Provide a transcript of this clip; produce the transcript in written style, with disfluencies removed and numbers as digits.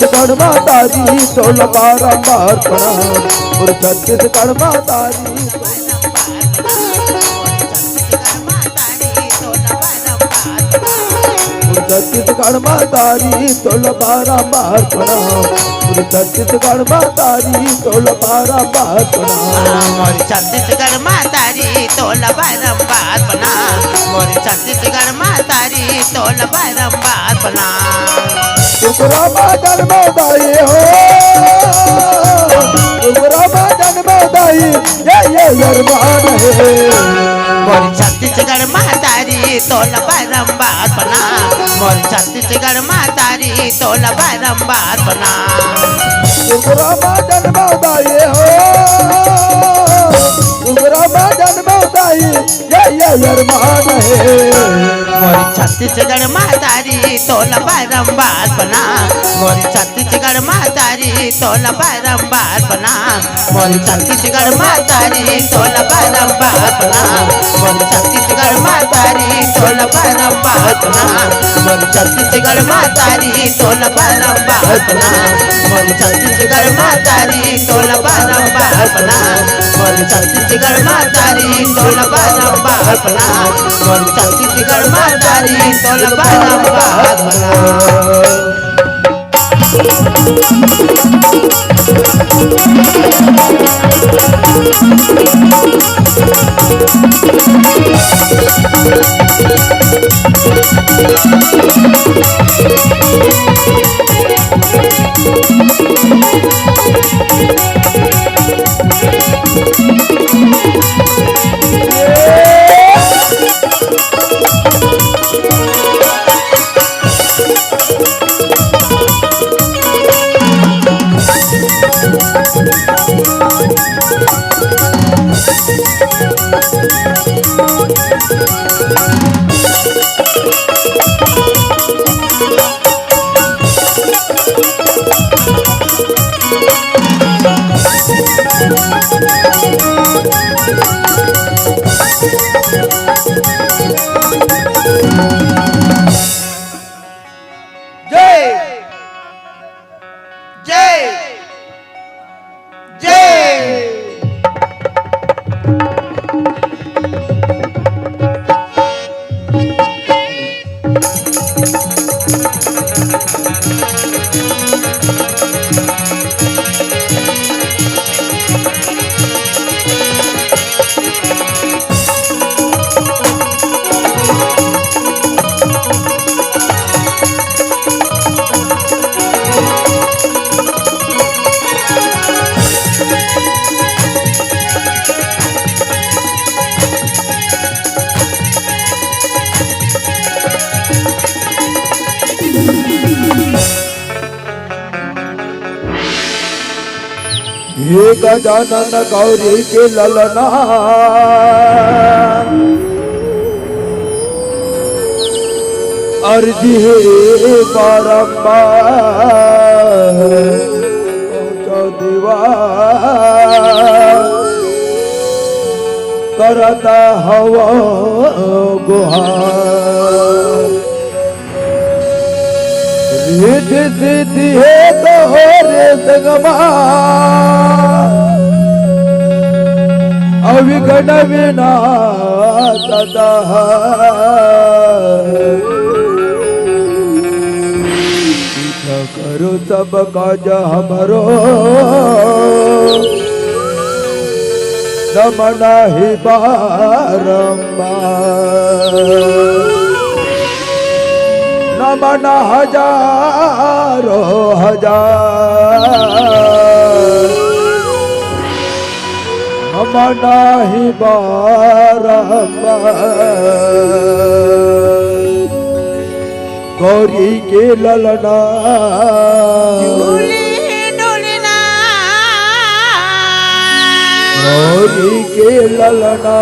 छत्तीसगढ़ मातारी तोला बारंबार प्रणाम। मोर छत्तीसगढ़ मातारी छत्तीसगढ़ मातारी तोला बारंबार प्रणाम। मोर छत्तीसगढ़ मातारी तोला बारंबार प्रणाम। मोर छत्तीसगढ़ मातारी तोला बारंबार प्रणाम। मोर छत्तीसगढ़ मातारी तोला बारंबार प्रणाम। टुकड़ा में जन्म दाई हो, टुकड़ा में जन्म दाई ये अरमान है। मोर छत्तीसगढ़ मातारी तोला बारंबार प्रणाम। मोर छत्तीसगढ़ मातारी तोला बारंबार प्रणाम। टुकड़ा में जन्म दाई हो, टुकड़ा में जन्म दाई ये अरमान है। मोर छत्तीसगढ़ मातारी तोला बारंबार प्रणाम। मोर छत्तीसगढ़ मातारी तोला बारंबार प्रणाम। मोर छत्तीसगढ़ मातारी तोला बारंबार प्रणाम। मोर छत्तीसगढ़ मातारी तोला बारंबार प्रणाम। मोर छत्तीसगढ़ मातारी तोला बारंबार प्रणाम। मोर छत्तीसगढ़ मातारी तोला बारंबार प्रणाम। मोर छत्तीसगढ़ मातारी तोला बारंबार प्रणाम। मोर छत्तीसगढ़ मातारी तोला बारंबार प्रणाम। ये गजानन गौरी के ललना अर्जी है बारंबार दीवा करता हवा गुहार। रिद्धि सिद्धि है तो रे संगमा अविघ्न विनाशदा। करो सब काज हमरो नमना ही बारंबार। नमना हजारों हजार नमना ही बारंबार। गौरी के ललना गौरी के ललना